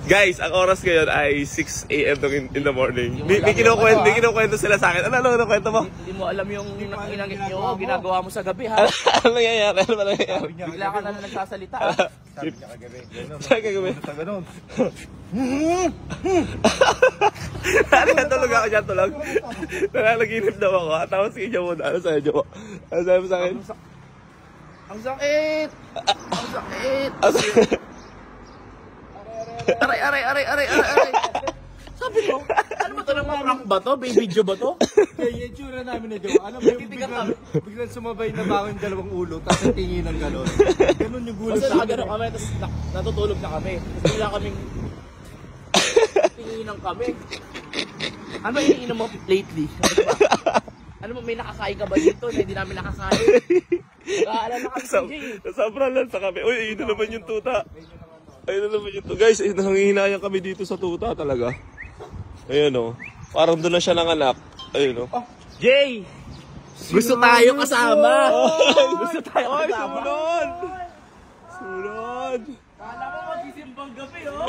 Guys, ang oras ngayon ay 6 AM in the morning. May kinukwento sila sa akin. Ano kwento mo? Hindi mo alam yung inangit nyo, ginagawa mo sa gabi, ha? Ano nangyayari? Bigla ka na nagsasalita. Sabi niya kagabi. Saan kagabi? Ganun. Tulog ako dyan, tulog. Nalalaginip daw ako. Tapos sige dyan muna. Ano sa'yo, Joe? Ano sabi mo sa akin? Ang sakit! Ang sakit! Aray! Sabi ko, ano ba ito naman prank ba to? Baby Joe ba to? Kaya yung tsura namin na Joe. Ano ba yung biglang sumabay na bangon dalawang ulo, tapos tingin ng galon. Ganun yung gulo Kasi sa nakagano kami, tapos natutulog na kami. Tapos bigla kaming tinginan kami. Ano ba iniinom mo lately? Ano mo, may nakakain ka ba dito na hindi namin nakakain? Naalala kami si Jay. Sobrang lansa kami. Uy, ayun na naman yung tuta. Ayun na naman yung tuta. Guys, nangihinayang kami dito sa tuta talaga. Ayun o. Parang doon na siya nanganak. Ayun o. Jay! Gusto tayo kasama! Gusto tayo kasama! Sunod! Kala mo mag-isimbang gabi, oh!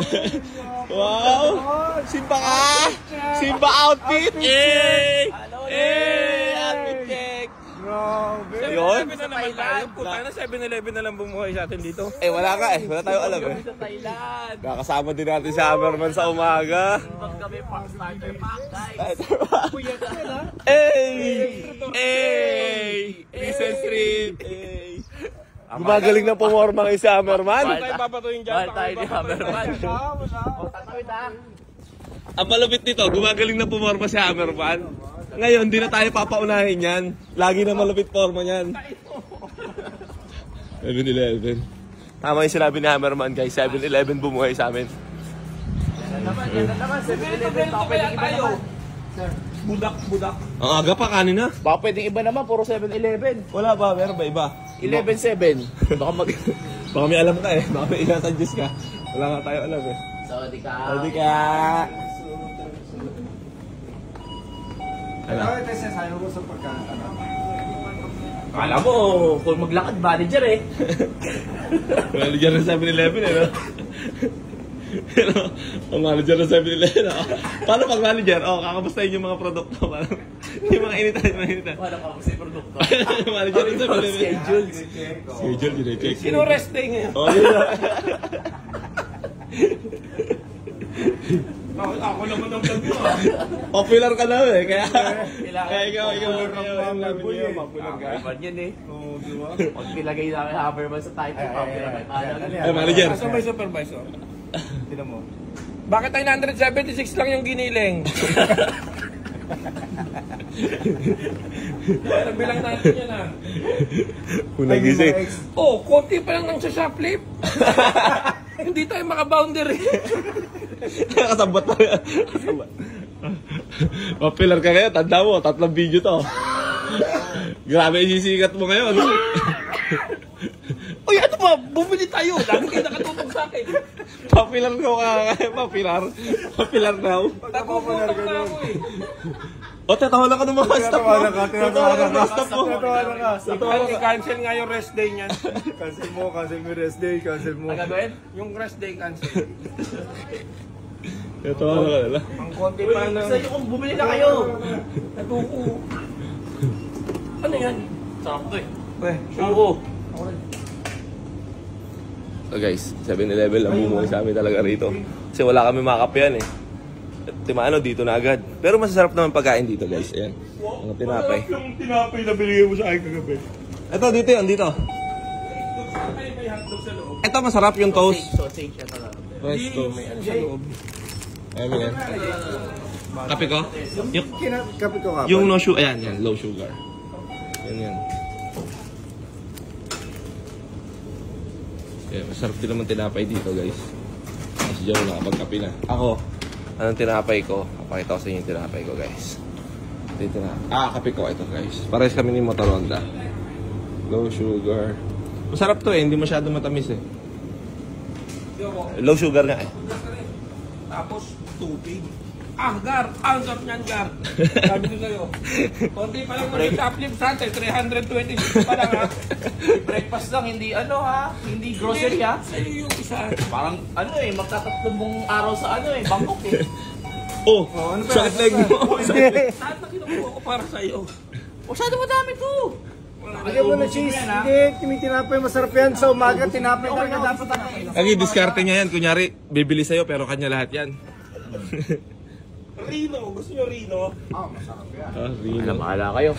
Wow! Simba ka! Simba outfit! Eh! Outfit check! Grabe. Yun? 7-Eleven na naman tayo. Puta na 7-Eleven na lang bumuhay sa atin dito. Eh, wala ka eh. Wala tayong alam eh. Sa Thailand! Kakasama din natin si Hammerman sa umaga. Pag kami starter pack, guys! Recent Street! Gumagaling na pumorma kayo si Hammerman. Ano tayo papatuhin dyan? Mahal tayo ni Hammerman. O, tatawid ha! Ang malupit nito, gumagaling na pumorma si Hammerman. Ngayon, di na tayo papaunahin yan. Lagi na malupit forma yan. 7-Eleven. Tama yung sinabi ni Hammerman, guys. 7-Eleven bumuhay sa amin. Yan na naman. 7-Eleven pa pwedeng iba naman. Budak. Ang aga pa kanina. Baka pwedeng iba naman, puro 7-Eleven. Wala ba? Meron ba iba? 11-7. Baka mag... Baka may alam ka eh. Baka may inasadjust ka. Wala nga tayo alam eh. Sawadee ka. Sabi ka. Ano? Ito yung sasayo ko sa pagkakana. Kala mo, kung maglakad, manager eh. Manager ng 7-Eleven eh, no? Ang manager ng 7-Eleven, no? Paano pag manager? Kakamustahin yung mga produkto. Parang yung mga initan. Paano ka mo sa produkto? Manager ng 7-Eleven. Schedule. Schedule, yun. Sino rest day ngayon? Ako naman ang vlog mo. Popular ka na eh, kaya ikaw. Hammerman yan eh. Oo, di ba? Pag nilagay namin Hammerman sa title, Hammerman. Manager. Asan ba yung supervisor? Tinan mo. Bakit 976 lang yung giniling? Nagbilang natin yan ah. Unang gising. Oh, konti pa lang nang sa shoplift. Hindi tayo maka-boundary. Kasabot na yan. Popular ka ngayon, tanda mo, 3 video to. Grabe isisikat mo ngayon. Uy, ano ba? Bumili tayo. Lagi kayo nakatutok sa akin. Popular ko ka ngayon, popular now. Takuputok na ako eh. O, tatawalan ka ng mga staff mo. Tatawalan ka. I-cancel nga yung rest day niyan. Cancel mo yung rest day, cancel mo. Nagagawin? Yung rest day cancel. Tatawalan ka nila. Ang konti pa lang. Gusto nyo kung bumili na kayo. Natuko. Ano yan? Sarap to eh. Suko. So guys, 7-Eleven lang bumuhay sa amin talaga rito. Kasi wala kami makapian eh. Timano dito na agad. Pero masasarap naman pagkain dito guys. Ayan. Mga tinapay. Yung tinapay na binigay mo sa akin kagabi. Ito, dito yun, dito. May hotdog sa loob. Ito masarap yung toast. Sausage yan talaga. Toast toast. May ano sa loob. Ayan yan. Kape ko? Kape ko nga. Yung no sugar. Ayan, yan. Low sugar. Yan. Kaya masarap din naman tinapay dito guys. Kasi dyan nakapagkape na. Ako, anong tinapay ko? Papakita ko sa inyo yung tinapay ko guys. Dito na. Kape ko ito guys. Pares kami ni Motoronda. Low sugar. Masarap to eh. Hindi masyado matamis eh. Low sugar nga eh. Tapos tubig. Gar, ang sarap niyan, Gar. Sabi ko sa'yo. Konti pa lang mag-shoplift sa atin, 326 pa lang ha. Breakfast lang, hindi ano ha, hindi grocery ha. Sa'yo yung isa. Parang ano eh, magtatatlong araw sa ano eh, Bangkok eh. Oh, sakit leg mo. Lahat na kinukuha ko para sa'yo. Masyado madami to. Lagyan mo na cheese. Hindi, tinapay masarap yan. Sa umaga, tinapay talaga dapat ako. Lagi, diskarte niya yan. Kunyari, bibili sa'yo pero kanya lahat yan. Rino, gusto nyo Rino? Rino. Bahala kayo.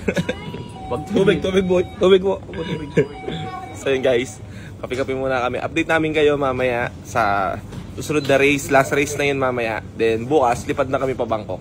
Tubig boy. Tubig mo. So yun guys, kape-kape muna kami. Update namin kayo mamaya sa susunod na race. Last race na yun mamaya. Then bukas, lipad na kami pa Bangkok.